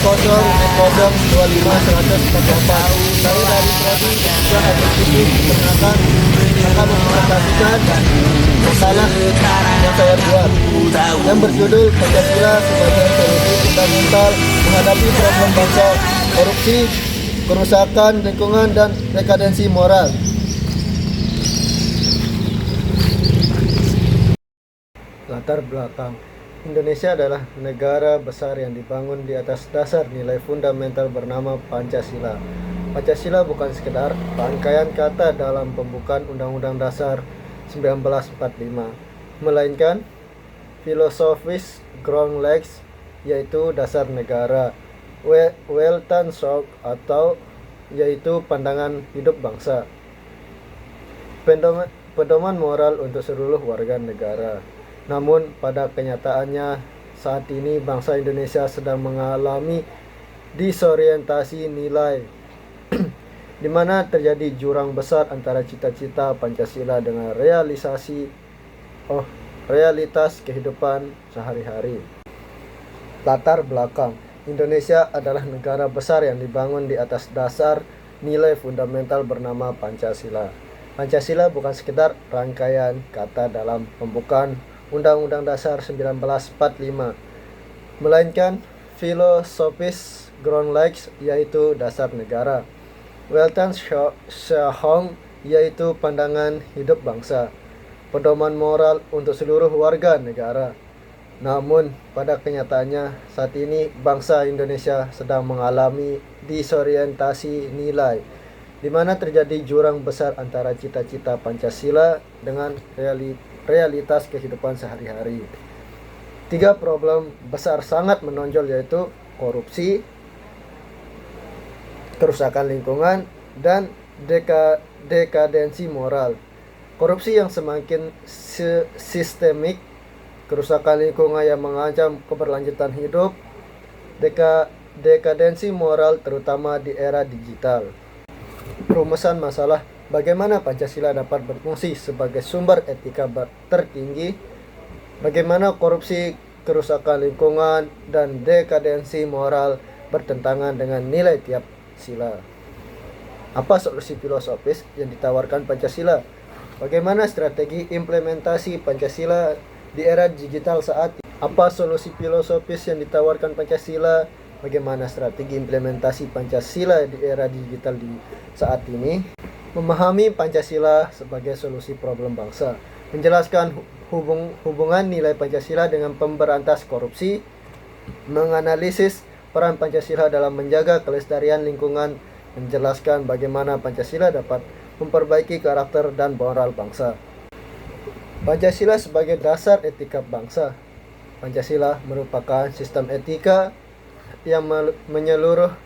00025 Saya dari Prodi juga ada titik perkenalkan akan mempresentasikan masalah yang saya buat yang berjudul Pancasila sebagai solusi fundamental menghadapi problem bangsa, korupsi, kerusakan lingkungan dan dekadensi moral. Latar belakang Indonesia adalah negara besar yang dibangun di atas dasar nilai fundamental bernama Pancasila. Pancasila bukan sekedar rangkaian kata dalam pembukaan Undang-Undang Dasar 1945, melainkan filosofis ground legs, yaitu dasar negara, Weltanschauung atau yaitu pandangan hidup bangsa, pedoman moral untuk seluruh warga negara. Namun pada kenyataannya saat ini bangsa Indonesia sedang mengalami disorientasi nilai di mana terjadi jurang besar antara cita-cita Pancasila dengan realitas kehidupan sehari-hari. Latar belakang Indonesia adalah negara besar yang dibangun di atas dasar nilai fundamental bernama Pancasila. Pancasila bukan sekedar rangkaian kata dalam pembukaan Undang-Undang Dasar 1945, melainkan filosofis ground legs, yaitu dasar negara, Weltanschauung, yaitu pandangan hidup bangsa, pedoman moral untuk seluruh warga negara. Namun pada kenyataannya saat ini bangsa Indonesia sedang mengalami disorientasi nilai, di mana terjadi jurang besar antara cita-cita Pancasila dengan realitas kehidupan sehari-hari. 3 problem besar sangat menonjol, yaitu korupsi, kerusakan lingkungan, dan dekadensi moral. Korupsi yang semakin sistemik, kerusakan lingkungan yang mengancam keberlanjutan hidup, dekadensi moral terutama di era digital. Rumusan masalah: bagaimana Pancasila dapat berfungsi sebagai sumber etika tertinggi? Bagaimana korupsi, kerusakan lingkungan, dan dekadensi moral bertentangan dengan nilai tiap sila? Apa solusi filosofis yang ditawarkan Pancasila? Bagaimana strategi implementasi Pancasila di era digital saat ini? Apa solusi filosofis yang ditawarkan Pancasila? Bagaimana strategi implementasi Pancasila di era digital di saat ini? Memahami Pancasila sebagai solusi problem bangsa, menjelaskan hubungan nilai Pancasila dengan pemberantas korupsi, menganalisis peran Pancasila dalam menjaga kelestarian lingkungan, menjelaskan bagaimana Pancasila dapat memperbaiki karakter dan moral bangsa. Pancasila sebagai dasar etika bangsa. Pancasila merupakan sistem etika yang menyeluruh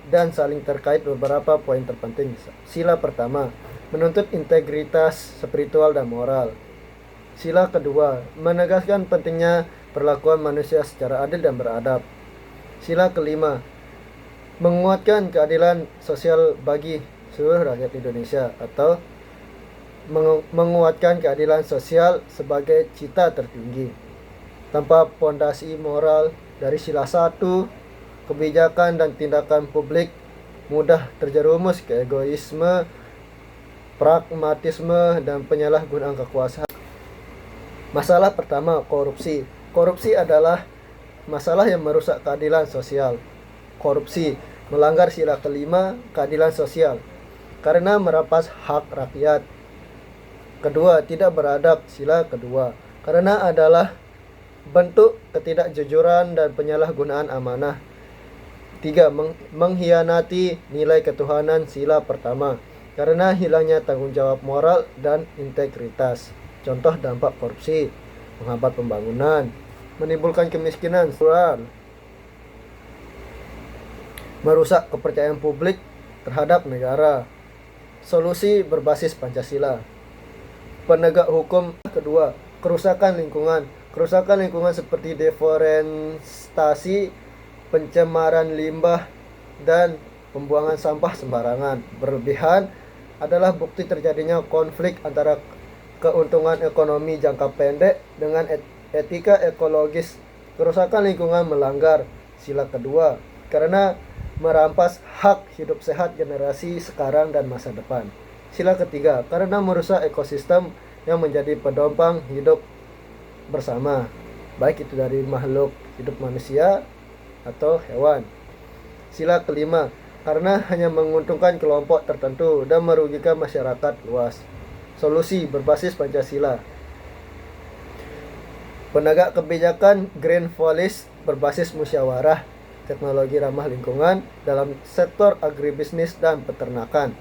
dan saling terkait beberapa poin terpenting. Sila pertama, menuntut integritas spiritual dan moral. Sila kedua, menegaskan pentingnya perlakuan manusia secara adil dan beradab. Sila kelima, menguatkan keadilan sosial bagi seluruh rakyat Indonesia atau menguatkan keadilan sosial sebagai cita tertinggi. Tanpa pondasi moral dari sila 1, kebijakan dan tindakan publik mudah terjerumus ke egoisme, pragmatisme, dan penyalahgunaan kekuasaan. Masalah pertama, korupsi. Korupsi adalah masalah yang merusak keadilan sosial. Korupsi melanggar sila kelima, keadilan sosial, karena merampas hak rakyat. Kedua, tidak beradab, sila kedua, karena adalah bentuk ketidakjujuran dan penyalahgunaan amanah. 3. Mengkhianati nilai ketuhanan, sila pertama, karena hilangnya tanggung jawab moral dan integritas. Contoh dampak korupsi: menghambat pembangunan, menimbulkan kemiskinan, merusak kepercayaan publik terhadap negara. Solusi berbasis Pancasila. Penegak hukum. Kedua, kerusakan lingkungan. Kerusakan lingkungan seperti deforestasi, pencemaran limbah, dan pembuangan sampah sembarangan berlebihan adalah bukti terjadinya konflik antara keuntungan ekonomi jangka pendek dengan etika ekologis. Kerusakan lingkungan melanggar sila kedua, karena merampas hak hidup sehat generasi sekarang dan masa depan. Sila ketiga, karena merusak ekosistem yang menjadi pedompang hidup bersama, baik itu dari makhluk hidup manusia atau hewan. Sila kelima, karena hanya menguntungkan kelompok tertentu dan merugikan masyarakat luas. Solusi berbasis Pancasila. Penegak kebijakan Green Policy berbasis musyawarah, teknologi ramah lingkungan dalam sektor agribisnis dan peternakan.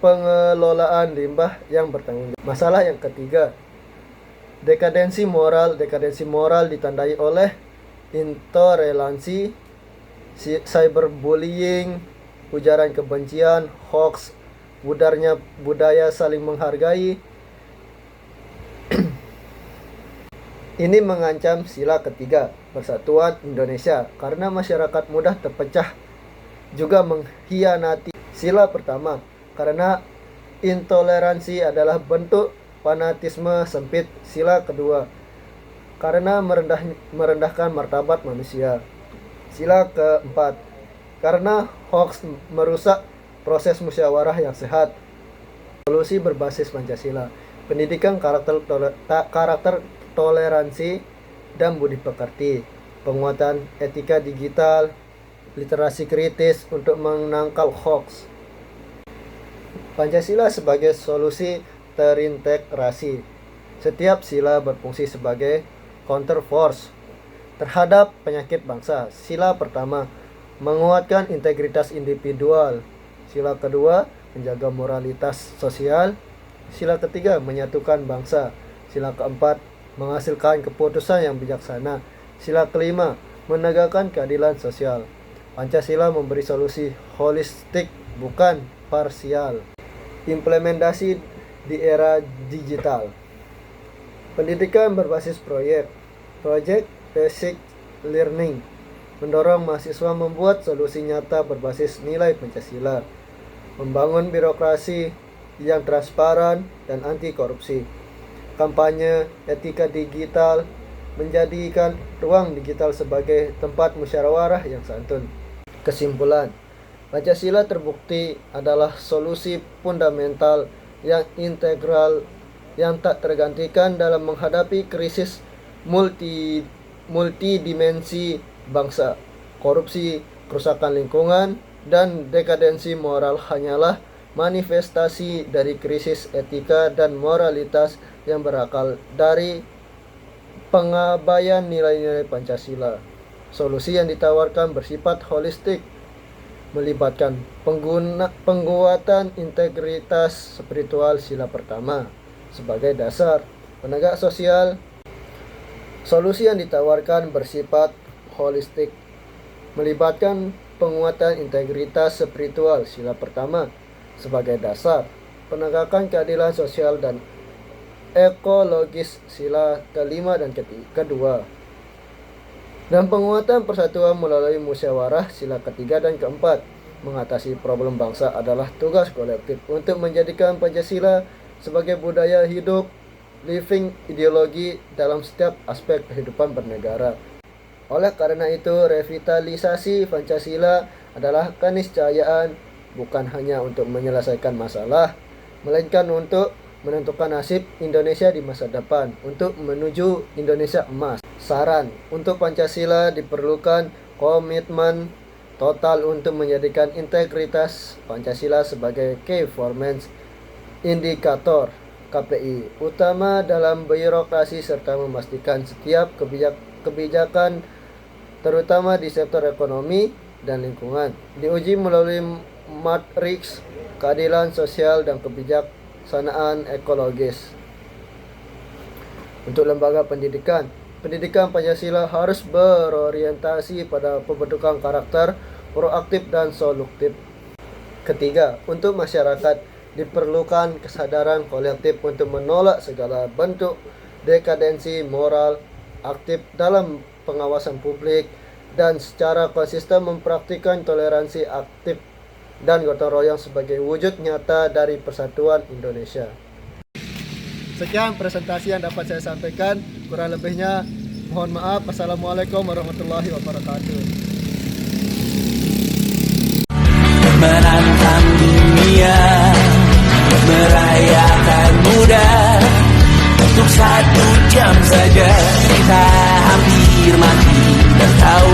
Pengelolaan limbah yang bertanggung jawab. Masalah yang ketiga, dekadensi moral. Dekadensi moral ditandai oleh intoleransi, cyberbullying, ujaran kebencian, hoax, budarnya budaya saling menghargai. Ini mengancam sila ketiga, persatuan Indonesia, karena masyarakat mudah terpecah, juga mengkhianati sila pertama, karena intoleransi adalah bentuk fanatisme sempit. Sila kedua, karena merendahkan martabat manusia. Sila keempat, karena hoax merusak proses musyawarah yang sehat. Solusi berbasis Pancasila. Pendidikan karakter toleransi dan budi pekerti, penguatan etika digital, literasi kritis untuk menangkal hoax. Pancasila sebagai solusi terintegrasi. Setiap sila berfungsi sebagai counterforce terhadap penyakit bangsa. Sila pertama, menguatkan integritas individual. Sila kedua, menjaga moralitas sosial. Sila ketiga, menyatukan bangsa. Sila keempat, menghasilkan keputusan yang bijaksana. Sila kelima, menegakkan keadilan sosial. Pancasila memberi solusi holistik, bukan parsial. Implementasi di era digital. Pendidikan berbasis project basic learning, mendorong mahasiswa membuat solusi nyata berbasis nilai Pancasila, membangun birokrasi yang transparan dan anti korupsi, kampanye etika digital, menjadikan ruang digital sebagai tempat musyawarah yang santun. Kesimpulan, Pancasila terbukti adalah solusi fundamental yang integral yang tak tergantikan dalam menghadapi krisis multidimensi bangsa. Korupsi, kerusakan lingkungan, dan dekadensi moral hanyalah manifestasi dari krisis etika dan moralitas yang berakal dari pengabaian nilai-nilai Pancasila. Solusi yang ditawarkan bersifat holistik, melibatkan penguatan integritas spiritual sila pertama sebagai dasar penegak sosial. Solusi yang ditawarkan bersifat holistik, melibatkan penguatan integritas spiritual sila pertama sebagai dasar penegakan keadilan sosial dan ekologis sila kelima dan kedua, dan penguatan persatuan melalui musyawarah sila ketiga dan keempat. Mengatasi problem bangsa adalah tugas kolektif untuk menjadikan Pancasila sebagai budaya hidup, living ideologi dalam setiap aspek kehidupan bernegara. Oleh karena itu, revitalisasi Pancasila adalah keniscayaan, bukan hanya untuk menyelesaikan masalah, melainkan untuk menentukan nasib Indonesia di masa depan, untuk menuju Indonesia emas. Saran, untuk Pancasila diperlukan komitmen total untuk menjadikan integritas Pancasila sebagai Key Performance Indicator KPI utama dalam birokrasi, serta memastikan setiap kebijakan terutama di sektor ekonomi dan lingkungan diuji melalui matriks keadilan sosial dan kebijaksanaan ekologis. Untuk lembaga pendidikan Pancasila harus berorientasi pada pembentukan karakter proaktif dan solutif. Ketiga, untuk masyarakat diperlukan kesadaran kolektif untuk menolak segala bentuk dekadensi moral, aktif dalam pengawasan publik, dan secara konsisten mempraktikkan toleransi aktif dan gotong royong sebagai wujud nyata dari persatuan Indonesia. Sekian presentasi yang dapat saya sampaikan, kurang lebihnya mohon maaf. Assalamualaikum warahmatullahi wabarakatuh. menantang dunia, merayakan muda. Untuk 1 jam saja kita hampir mati dan tahu